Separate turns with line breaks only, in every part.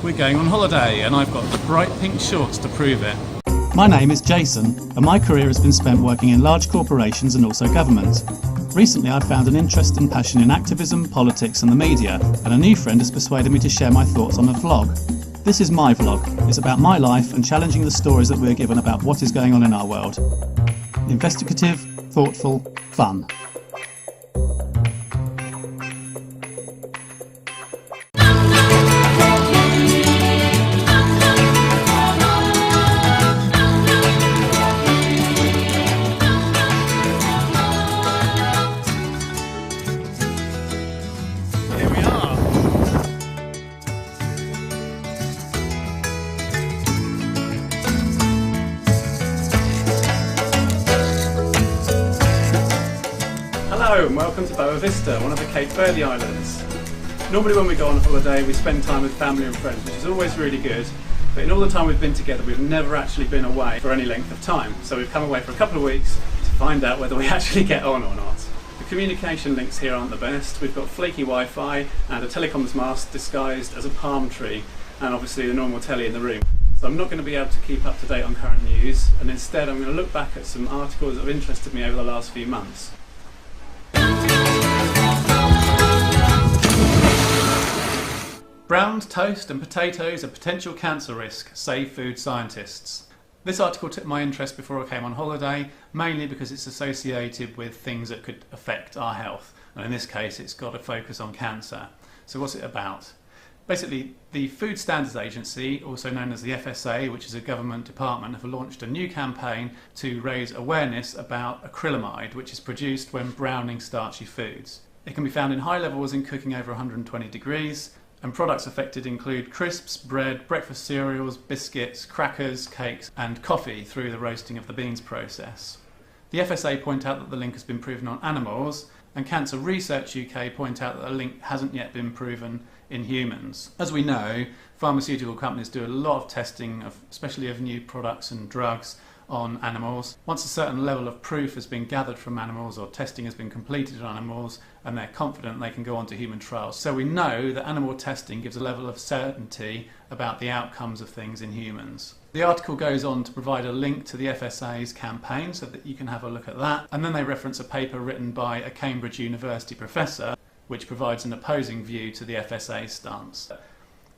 We're going on holiday and I've got the bright pink shorts to prove it.
My name is Jason and my career has been spent working in large corporations and also government. Recently I've found an interest and passion in activism, politics and the media, and a new friend has persuaded me to share my thoughts on a vlog. This is my vlog. It's about my life and challenging the stories that we're given about what is going on in our world. Investigative, thoughtful, fun.
Hello and welcome to Boa Vista, one of the Cape Verde Islands. Normally when we go on holiday we spend time with family and friends, which is always really good, but in all the time we've been together we've never actually been away for any length of time, so we've come away for a couple of weeks to find out whether we actually get on or not. The communication links here aren't the best. We've got flaky Wi-Fi and a telecoms mast disguised as a palm tree, and obviously the normal telly in the room. So I'm not going to be able to keep up to date on current news, and instead I'm going to look back at some articles that have interested me over the last few months. Browned toast and potatoes a potential cancer risk, say food scientists. This article took my interest before I came on holiday, mainly because it's associated with things that could affect our health, and in this case it's got a focus on cancer. So what's it about? Basically, the Food Standards Agency, also known as the FSA, which is a government department, have launched a new campaign to raise awareness about acrylamide, which is produced when browning starchy foods. It can be found in high levels in cooking over 120 degrees, and products affected include crisps, bread, breakfast cereals, biscuits, crackers, cakes and coffee through the roasting of the beans process. The FSA point out that the link has been proven on animals, and Cancer Research UK point out that the link hasn't yet been proven in humans. As we know, pharmaceutical companies do a lot of testing, especially of new products and drugs, on animals. Once a certain level of proof has been gathered from animals or testing has been completed on animals and they're confident they can go on to human trials. So we know that animal testing gives a level of certainty about the outcomes of things in humans. The article goes on to provide a link to the FSA's campaign so that you can have a look at that, and then they reference a paper written by a Cambridge University professor which provides an opposing view to the FSA stance.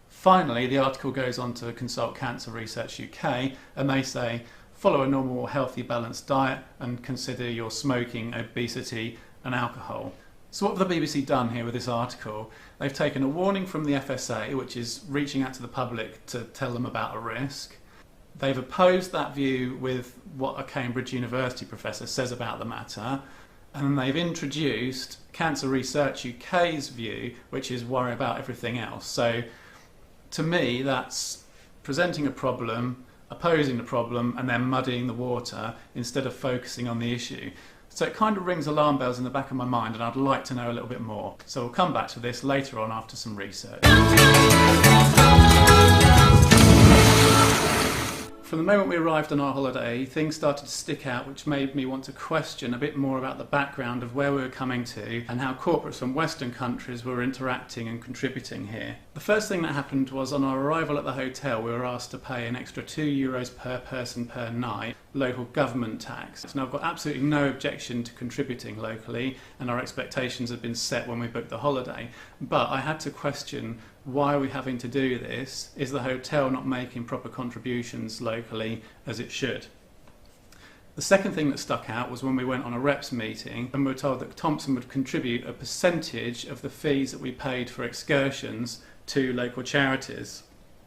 Finally, the article goes on to consult Cancer Research UK and they say, follow a normal, healthy, balanced diet and consider your smoking, obesity and alcohol. So what have the BBC done here with this article? They've taken a warning from the FSA, which is reaching out to the public to tell them about a risk. They've opposed that view with what a Cambridge University professor says about the matter, and they've introduced Cancer Research UK's view, which is worry about everything else. So to me that's presenting a problem, opposing the problem and then muddying the water instead of focusing on the issue. So it kind of rings alarm bells in the back of my mind and I'd like to know a little bit more. So we'll come back to this later on after some research. From the moment we arrived on our holiday, things started to stick out which made me want to question a bit more about the background of where we were coming to and how corporates from Western countries were interacting and contributing here. The first thing that happened was on our arrival at the hotel we were asked to pay an extra €2 per person per night local government tax. Now I've got absolutely no objection to contributing locally and our expectations had been set when we booked the holiday, but I had to question why are we having to do this? Is the hotel not making proper contributions locally as it should? The second thing that stuck out was when we went on a reps meeting and we were told that Thomson would contribute a percentage of the fees that we paid for excursions to local charities.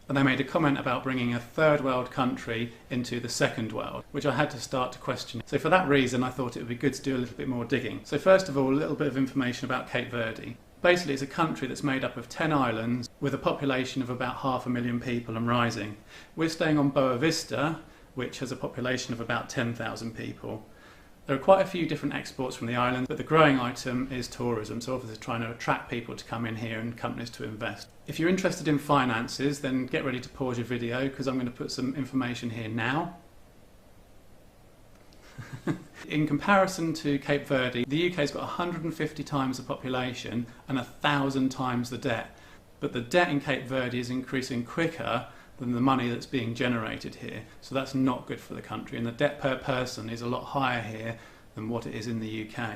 And they made a comment about bringing a third world country into the second world, which I had to start to question. So for that reason I thought it would be good to do a little bit more digging. So first of all, a little bit of information about Cape Verde. Basically it's a country that's made up of 10 islands with a population of about 500,000 people and rising. We're staying on Boa Vista, which has a population of about 10,000 people. There are quite a few different exports from the island, but the growing item is tourism, so obviously trying to attract people to come in here and companies to invest. If you're interested in finances, then get ready to pause your video because I'm going to put some information here now. In comparison to Cape Verde, the UK's got 150 times the population and 1,000 times the debt. But the debt in Cape Verde is increasing quicker than the money that's being generated here. So that's not good for the country. And the debt per person is a lot higher here than what it is in the UK.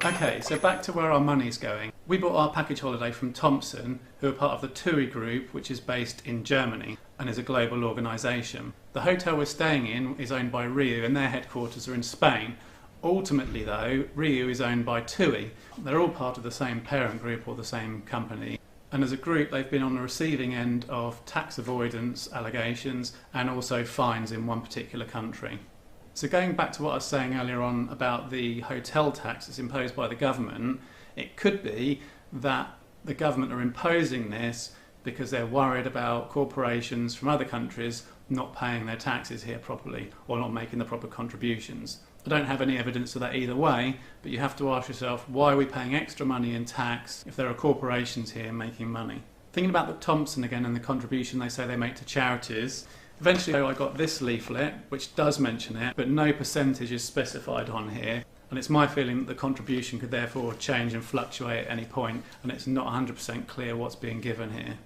Okay, so back to where our money's going. We bought our package holiday from Thomson, who are part of the TUI group, which is based in Germany and is a global organisation. The hotel we're staying in is owned by Riu and their headquarters are in Spain. Ultimately though, Riu is owned by TUI. They're all part of the same parent group or the same company. And as a group, they've been on the receiving end of tax avoidance allegations and also fines in one particular country. So going back to what I was saying earlier on about the hotel tax that's imposed by the government, it could be that the government are imposing this because they're worried about corporations from other countries not paying their taxes here properly or not making the proper contributions. I don't have any evidence of that either way, but you have to ask yourself, why are we paying extra money in tax if there are corporations here making money? Thinking about the Thomson again and the contribution they say they make to charities, eventually I got this leaflet which does mention it, but no percentage is specified on here. And it's my feeling that the contribution could therefore change and fluctuate at any point, and it's not 100% clear what's being given here.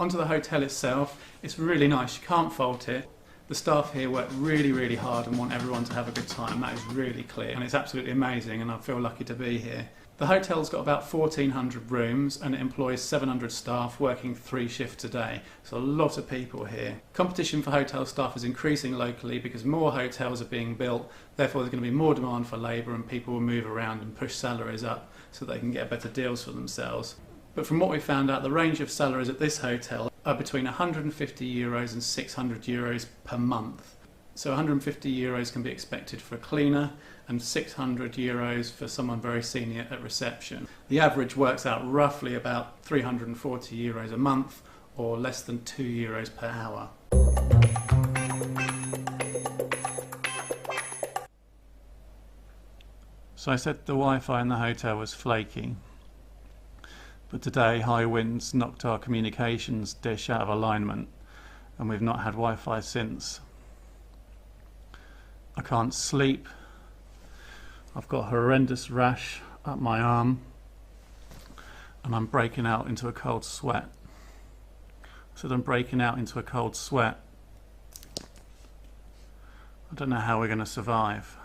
Onto the hotel itself, it's really nice, you can't fault it. The staff here work really, really hard and want everyone to have a good time. That is really clear and it's absolutely amazing, and I feel lucky to be here. The hotel's got about 1,400 rooms and it employs 700 staff working 3 shifts a day. So a lot of people here. Competition for hotel staff is increasing locally because more hotels are being built, therefore there's going to be more demand for labour and people will move around and push salaries up so they can get better deals for themselves. But from what we found out, the range of salaries at this hotel are between €150 and €600 per month. So €150 can be expected for a cleaner and €600 for someone very senior at reception. The average works out roughly about €340 a month, or less than €2 per hour. So I said the Wi-Fi in the hotel was flaky. But today high winds knocked our communications dish out of alignment and we've not had Wi-Fi since. I can't sleep. I've got a horrendous rash up my arm and I'm breaking out into a cold sweat. I said I'm breaking out into a cold sweat. I don't know how we're going to survive.